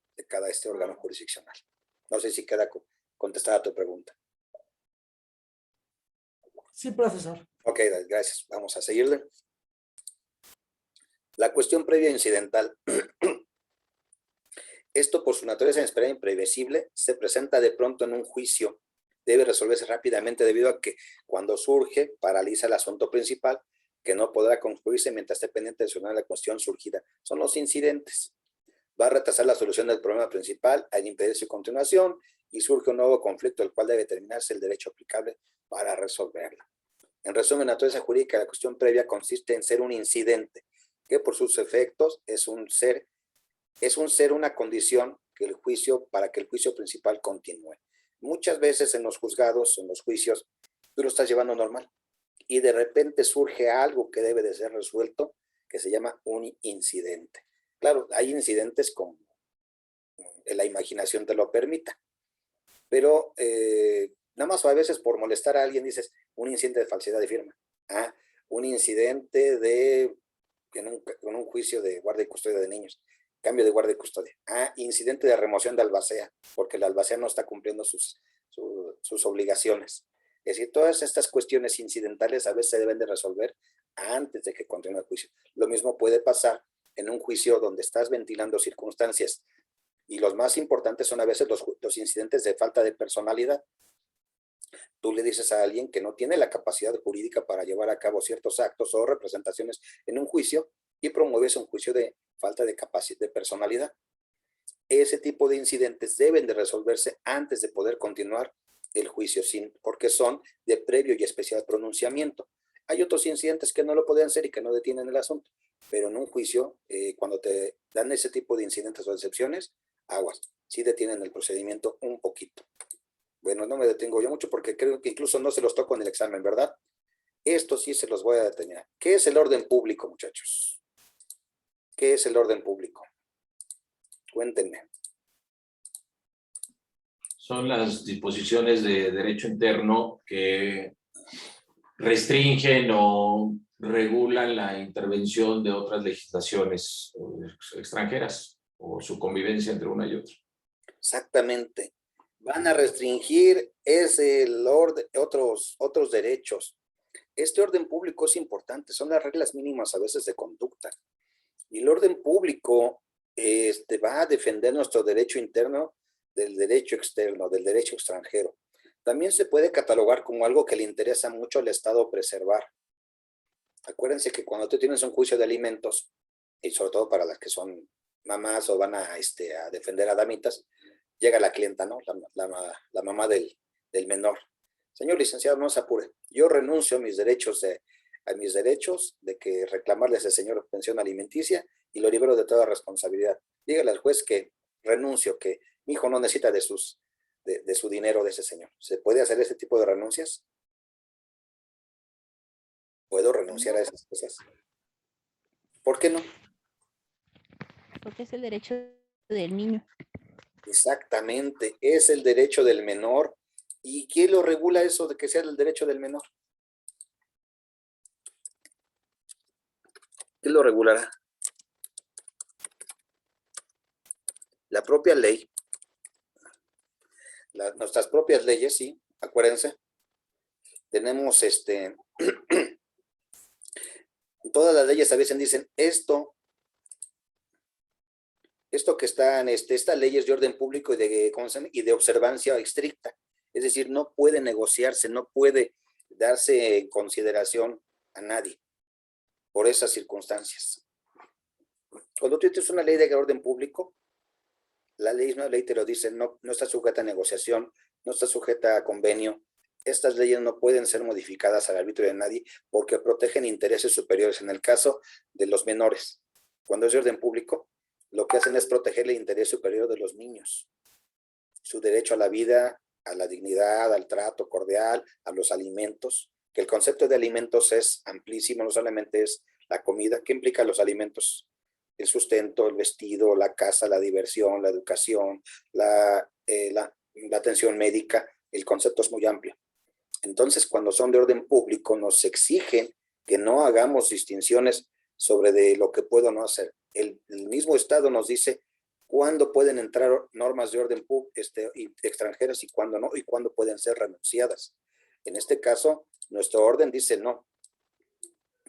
S1: órgano jurisdiccional. No sé si queda contestada tu pregunta.
S6: Sí, profesor.
S1: Ok, gracias. Vamos a seguirle. La cuestión previa incidental. Esto, por su naturaleza inesperada e imprevisible, se presenta de pronto en un juicio. Debe resolverse rápidamente debido a que cuando surge, paraliza el asunto principal, que no podrá concluirse mientras esté pendiente de solucionar la cuestión surgida. Son los incidentes. Va a retrasar la solución del problema principal al impedir su continuación y surge un nuevo conflicto, el cual debe determinarse el derecho aplicable para resolverla. En resumen, la naturaleza jurídica de la cuestión previa consiste en ser un incidente, que por sus efectos es un ser, una condición para que el juicio principal continúe. Muchas veces en los juzgados, en los juicios, tú lo estás llevando normal y de repente surge algo que debe de ser resuelto, que se llama un incidente. Claro, hay incidentes como la imaginación te lo permita, pero nada más a veces por molestar a alguien dices un incidente de falsedad de firma, un incidente en un juicio de guardia y custodia de niños, cambio de guardia y custodia, incidente de remoción de albacea, porque el albacea no está cumpliendo sus obligaciones. Es decir, todas estas cuestiones incidentales a veces se deben de resolver antes de que continúe el juicio. Lo mismo puede pasar en un juicio donde estás ventilando circunstancias y los más importantes son a veces los incidentes de falta de personalidad. Tú le dices a alguien que no tiene la capacidad jurídica para llevar a cabo ciertos actos o representaciones en un juicio y promueves un juicio de falta de capacidad de personalidad. Ese tipo de incidentes deben de resolverse antes de poder continuar el juicio, porque son de previo y especial pronunciamiento. Hay otros incidentes que no lo pueden hacer y que no detienen el asunto, pero en un juicio, cuando te dan ese tipo de incidentes o excepciones, aguas, sí detienen el procedimiento un poquito. Bueno, no me detengo yo mucho porque creo que incluso no se los toco en el examen, ¿verdad? Esto sí se los voy a detener. ¿Qué es el orden público, muchachos? ¿Qué es el orden público? Cuéntenme.
S5: Son las disposiciones de derecho interno que restringen o regulan la intervención de otras legislaciones extranjeras o su convivencia entre una y otra.
S1: Exactamente. van a restringir otros derechos. Este orden público es importante, son las reglas mínimas a veces de conducta. Y el orden público va a defender nuestro derecho interno del derecho externo, del derecho extranjero. También se puede catalogar como algo que le interesa mucho al Estado preservar. Acuérdense que cuando tú tienes un juicio de alimentos, y sobre todo para las que son mamás o van a defender a damitas, llega la clienta, ¿no? La mamá del menor. Señor licenciado, no se apure. Yo renuncio a mis derechos de que reclamarle a ese señor pensión alimenticia y lo libero de toda responsabilidad. Dígale al juez que renuncio, que mi hijo no necesita de su dinero de ese señor. ¿Se puede hacer ese tipo de renuncias? ¿Puedo renunciar a esas cosas? ¿Por qué no?
S8: Porque es el derecho del niño.
S1: Exactamente, es el derecho del menor. ¿Y quién lo regula eso de que sea el derecho del menor? ¿Quién lo regulará? La propia ley. Nuestras propias leyes, sí, acuérdense. Tenemos todas las leyes a veces dicen esto que está en esta ley es de orden público y de observancia estricta. Es decir, no puede negociarse, no puede darse en consideración a nadie por esas circunstancias. Cuando tú tienes una ley de orden público, la ley, una ley te lo dice, no está sujeta a negociación, no está sujeta a convenio. Estas leyes no pueden ser modificadas al arbitrio de nadie porque protegen intereses superiores. En el caso de los menores, cuando es de orden público, lo que hacen es proteger el interés superior de los niños, su derecho a la vida, a la dignidad, al trato cordial, a los alimentos, que el concepto de alimentos es amplísimo, no solamente es la comida. ¿Qué implica los alimentos? El sustento, el vestido, la casa, la diversión, la educación, la atención médica. El concepto es muy amplio. Entonces, cuando son de orden público, nos exigen que no hagamos distinciones sobre de lo que puedo o no hacer. El mismo Estado nos dice cuándo pueden entrar normas de orden extranjeras y cuándo no, y cuándo pueden ser renunciadas. En este caso, nuestro orden dice no.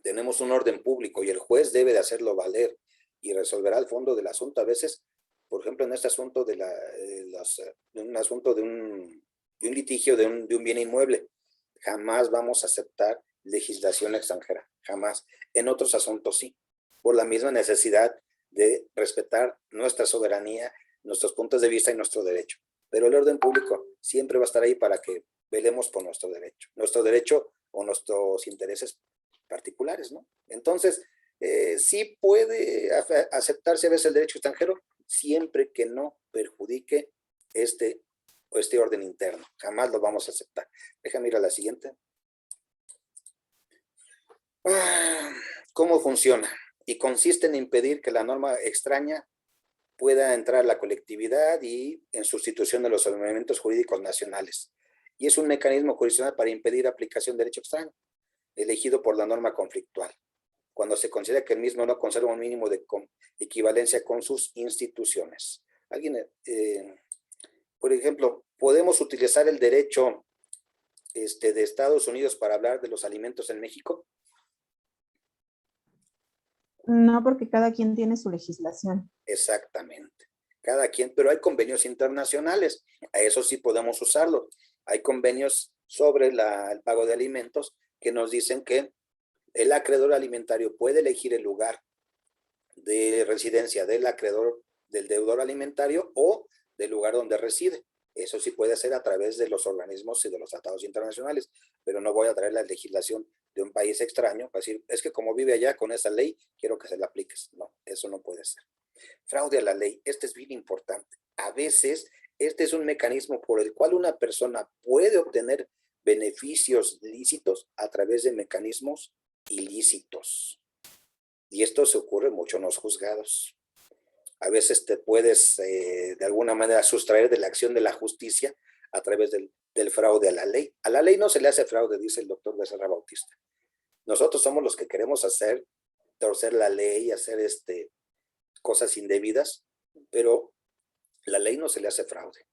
S1: Tenemos un orden público y el juez debe de hacerlo valer y resolverá el fondo del asunto. A veces, por ejemplo, en este asunto de un litigio de un bien inmueble, jamás vamos a aceptar legislación extranjera, jamás. En otros asuntos sí, por la misma necesidad de respetar nuestra soberanía, nuestros puntos de vista y nuestro derecho. Pero el orden público siempre va a estar ahí para que velemos por nuestro derecho o nuestros intereses particulares, ¿no? Entonces, sí puede aceptarse a veces el derecho extranjero siempre que no perjudique este orden interno. Jamás lo vamos a aceptar. Déjame ir a la siguiente. ¿Cómo funciona? Y consiste en impedir que la norma extraña pueda entrar a la colectividad y en sustitución de los ordenamientos jurídicos nacionales. Y es un mecanismo jurisdiccional para impedir aplicación de derecho extraño, elegido por la norma conflictual, cuando se considera que el mismo no conserva un mínimo de equivalencia con sus instituciones. Por ejemplo, ¿podemos utilizar el derecho de Estados Unidos para hablar de los alimentos en México?
S9: No, porque cada quien tiene su legislación.
S1: Exactamente. Cada quien, pero hay convenios internacionales. A eso sí podemos usarlo. Hay convenios sobre el pago de alimentos que nos dicen que el acreedor alimentario puede elegir el lugar de residencia del deudor alimentario o del lugar donde reside. Eso sí puede ser a través de los organismos y de los tratados internacionales, pero no voy a traer la legislación de un país extraño para decir, es que como vive allá con esa ley, quiero que se la apliques. No, eso no puede ser. Fraude a la ley, este es bien importante. A veces, este es un mecanismo por el cual una persona puede obtener beneficios lícitos a través de mecanismos ilícitos. Y esto se ocurre mucho en los juzgados. A veces te puedes de alguna manera sustraer de la acción de la justicia a través del fraude a la ley. A la ley no se le hace fraude, dice el doctor Becerra Bautista. Nosotros somos los que queremos torcer la ley, hacer cosas indebidas, pero la ley no se le hace fraude.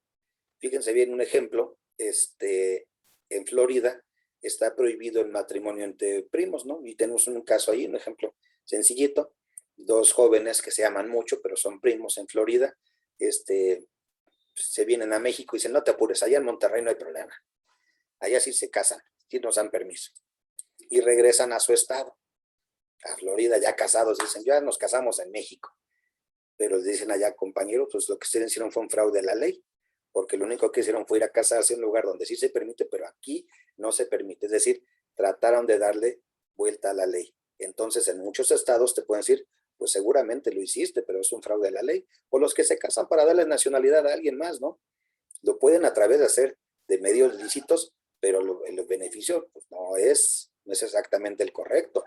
S1: Fíjense bien un ejemplo, en Florida está prohibido el matrimonio entre primos, ¿no? Y tenemos un caso ahí, un ejemplo sencillito, dos jóvenes que se aman mucho, pero son primos en Florida, se vienen a México y dicen, no te apures, allá en Monterrey no hay problema. Allá sí se casan, sí nos dan permiso. Y regresan a su estado, a Florida, ya casados, dicen, ya nos casamos en México. Pero les dicen allá, compañeros, pues lo que ustedes hicieron fue un fraude a la ley, porque lo único que hicieron fue ir a casarse en un lugar donde sí se permite, pero aquí no se permite. Es decir, trataron de darle vuelta a la ley. Entonces, en muchos estados te pueden decir, pues seguramente lo hiciste, pero es un fraude a la ley. O los que se casan para darle nacionalidad a alguien más, ¿no? Lo pueden a través de hacer de medios lícitos, pero el beneficio pues, no es exactamente el correcto.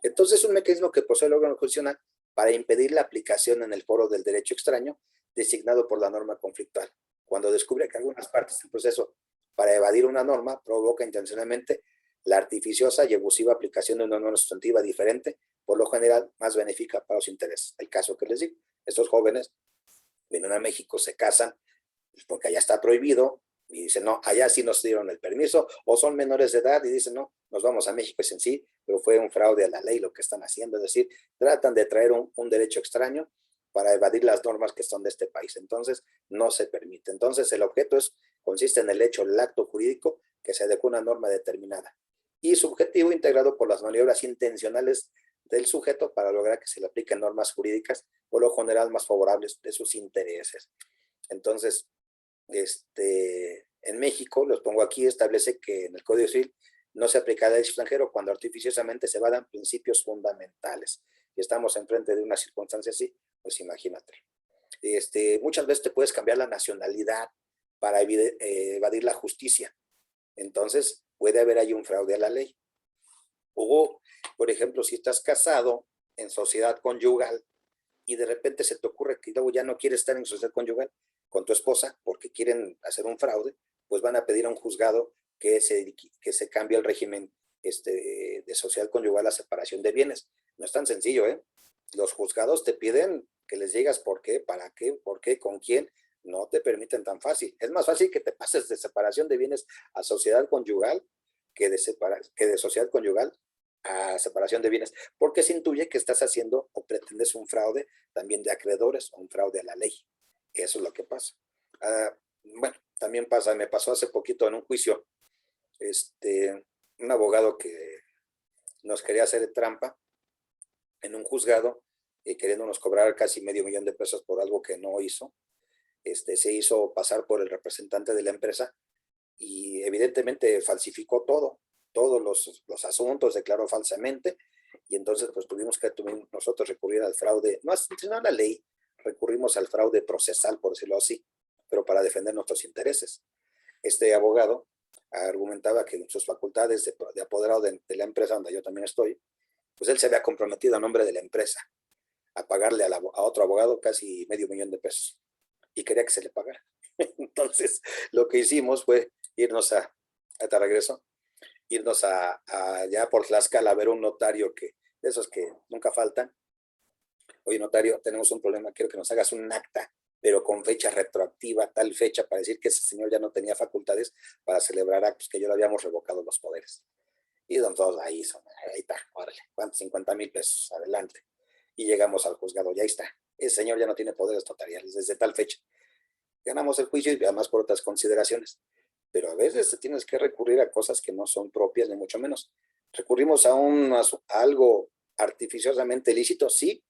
S1: Entonces, es un mecanismo que posee el órgano jurisdiccional para impedir la aplicación en el foro del derecho extraño designado por la norma conflictual. Cuando descubre que algunas partes del proceso para evadir una norma provoca intencionalmente la artificiosa y abusiva aplicación de una norma sustantiva diferente, por lo general más benéfica para los intereses. El caso que les digo, estos jóvenes vienen a México, se casan, pues porque allá está prohibido, y dicen, no, allá sí nos dieron el permiso, o son menores de edad y dicen, no, nos vamos a México, es en sí, pero fue un fraude a la ley lo que están haciendo, es decir, tratan de traer un derecho extraño para evadir las normas que son de este país. Entonces, no se permite. Entonces, el objeto consiste en el hecho, el acto jurídico que se adecua a una norma determinada y subjetivo integrado por las maniobras intencionales del sujeto para lograr que se le apliquen normas jurídicas por lo general más favorables de sus intereses. Entonces, en México, los pongo aquí, establece que en el Código Civil no se aplica al extranjero cuando artificiosamente se evadan principios fundamentales. Y estamos enfrente de una circunstancia así, pues imagínate. Muchas veces te puedes cambiar la nacionalidad para evadir la justicia. Entonces, puede haber ahí un fraude a la ley. O, por ejemplo, si estás casado en sociedad conyugal y de repente se te ocurre que luego ya no quieres estar en sociedad conyugal con tu esposa porque quieren hacer un fraude, pues van a pedir a un juzgado que se cambie el régimen de sociedad conyugal a separación de bienes. No es tan sencillo, ¿eh? Los juzgados te piden que les digas por qué, para qué, por qué, con quién. No te permiten tan fácil. Es más fácil que te pases de separación de bienes a sociedad conyugal que de sociedad conyugal a separación de bienes, porque se intuye que estás haciendo o pretendes un fraude también de acreedores o un fraude a la ley. Eso es lo que pasa. Bueno, también me pasó hace poquito en un juicio, un abogado que nos quería hacer trampa en un juzgado, queriéndonos cobrar casi $500,000 por algo que no hizo. Se hizo pasar por el representante de la empresa y evidentemente falsificó todos los asuntos, declaró falsamente, y entonces pues tuvimos que nosotros recurrir al fraude, no a la ley, recurrimos al fraude procesal, por decirlo así, pero para defender nuestros intereses. Este abogado argumentaba que en sus facultades de apoderado de la empresa donde yo también estoy, pues él se había comprometido a nombre de la empresa a pagarle a otro abogado casi $500,000 y quería que se le pagara. Entonces, lo que hicimos fue irnos hasta regreso, irnos allá por Tlaxcala a ver un notario de esos que nunca faltan. Oye, notario, tenemos un problema, quiero que nos hagas un acta, pero con fecha retroactiva, tal fecha, para decir que ese señor ya no tenía facultades para celebrar actos, que yo le habíamos revocado los poderes. Y todos ahí está, órale, ¿cuántos? $50,000, adelante. Y llegamos al juzgado, ya está. Ese señor ya no tiene poderes notariales desde tal fecha. Ganamos el juicio y además por otras consideraciones. Pero a veces tienes que recurrir a cosas que no son propias, ni mucho menos. Recurrimos a algo artificiosamente lícito, sí,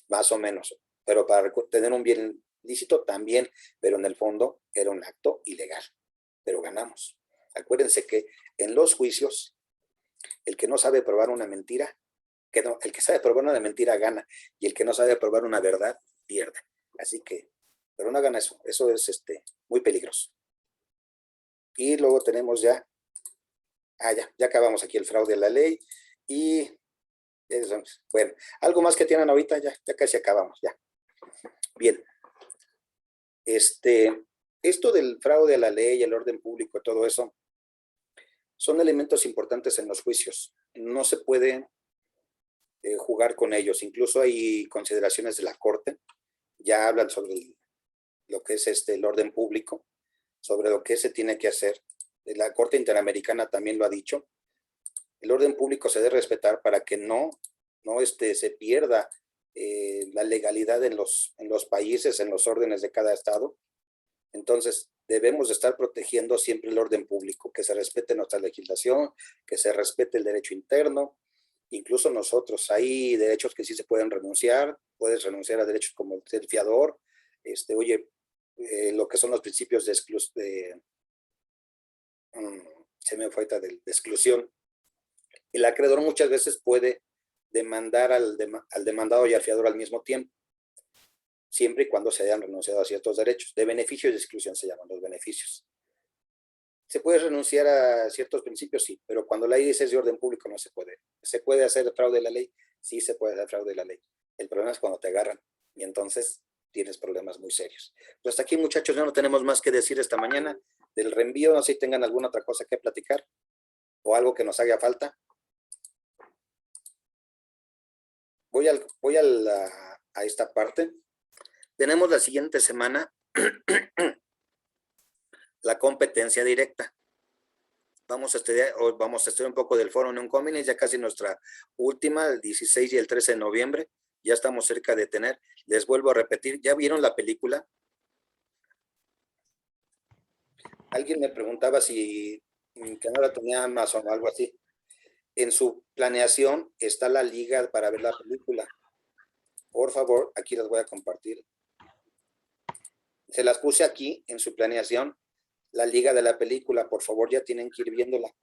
S1: más o menos. Pero para tener un bien lícito también, pero en el fondo era un acto ilegal. Pero ganamos. Acuérdense que en los juicios, el que no sabe probar una mentira, el que sabe probar una mentira gana, y el que no sabe probar una verdad pierde. Así que, pero no hagan eso. Eso es muy peligroso. Y luego tenemos ya acabamos aquí el fraude a la ley. Y bueno, algo más que tienen ahorita, ya casi acabamos, ya. Bien. Esto del fraude a la ley, el orden público, todo eso, son elementos importantes en los juicios. No se puede jugar con ellos. Incluso hay consideraciones de la Corte, ya hablan sobre lo que es el orden público, sobre lo que se tiene que hacer. La Corte Interamericana también lo ha dicho. El orden público se debe respetar para que no se pierda la legalidad en los países, en los órdenes de cada estado. Entonces, debemos de estar protegiendo siempre el orden público, que se respete nuestra legislación, que se respete el derecho interno. Incluso nosotros, hay derechos que sí se pueden renunciar, puedes renunciar a derechos como el fiador, lo que son los principios de exclusión. El acreedor muchas veces puede demandar al demandado y al fiador al mismo tiempo, siempre y cuando se hayan renunciado a ciertos derechos. De beneficio y de exclusión se llaman los beneficios. ¿Se puede renunciar a ciertos principios? Sí, pero cuando la ley dice es de orden público no se puede. ¿Se puede hacer fraude de la ley? Sí, se puede hacer fraude de la ley. El problema es cuando te agarran y entonces tienes problemas muy serios. Pues hasta aquí, muchachos, ya no tenemos más que decir esta mañana del reenvío. No sé si tengan alguna otra cosa que platicar o algo que nos haga falta. Voy a esta parte. Tenemos la siguiente semana la competencia directa. Vamos a estudiar un poco del foro non cominis, ya casi nuestra última, el 16 y el 13 de noviembre. Ya estamos cerca de tener. Les vuelvo a repetir, ¿ya vieron la película? Alguien me preguntaba si que no la tenía Amazon o algo así. En su planeación está la liga para ver la película. Por favor, aquí las voy a compartir. Se las puse aquí en su planeación, la liga de la película. Por favor, ya tienen que ir viéndola,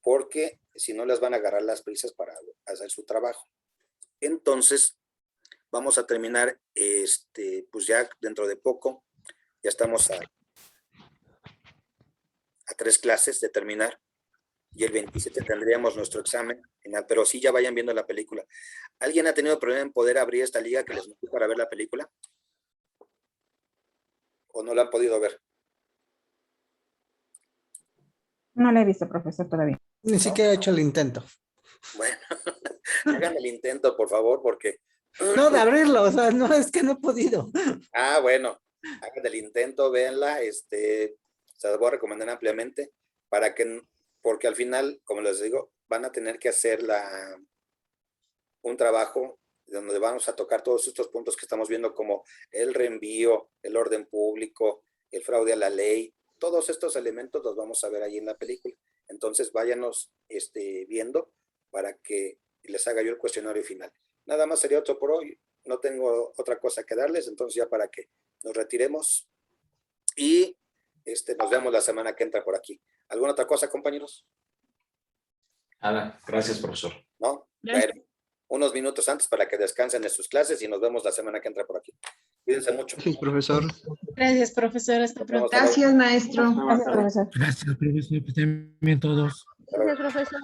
S1: porque si no les van a agarrar las prisas para hacer su trabajo. Entonces, vamos a terminar, pues ya dentro de poco, ya estamos a 3 clases de terminar. Y el 27 tendríamos nuestro examen final, pero sí ya vayan viendo la película. ¿Alguien ha tenido problema en poder abrir esta liga que les metí para ver la película? ¿O no la han podido ver?
S9: No la he visto, profesor, todavía.
S6: Ni siquiera he hecho el intento.
S1: Bueno, hagan el intento, por favor, porque...
S6: No, de abrirlo, o sea, no, es que no he podido.
S1: Bueno, hagan el intento, véanla, se las voy a recomendar ampliamente, porque al final, como les digo, van a tener que hacer un trabajo donde vamos a tocar todos estos puntos que estamos viendo, como el reenvío, el orden público, el fraude a la ley. Todos estos elementos los vamos a ver ahí en la película. Entonces váyanos viendo para que les haga yo el cuestionario final. Nada más sería otro por hoy. No tengo otra cosa que darles, entonces ya para que nos retiremos y nos vemos la semana que entra por aquí. ¿Alguna otra cosa, compañeros?
S5: Nada, gracias, profesor.
S1: ¿No?
S4: Gracias.
S1: Bueno, unos minutos antes para que descansen en sus clases y nos vemos la semana que entra por aquí. Cuídense mucho.
S2: Sí, profesor.
S4: Gracias, profesor. Hasta pronto.
S7: Gracias, maestro.
S9: Gracias, profesor.
S3: Gracias, profesor. Que estén bien todos.
S8: Gracias, profesor.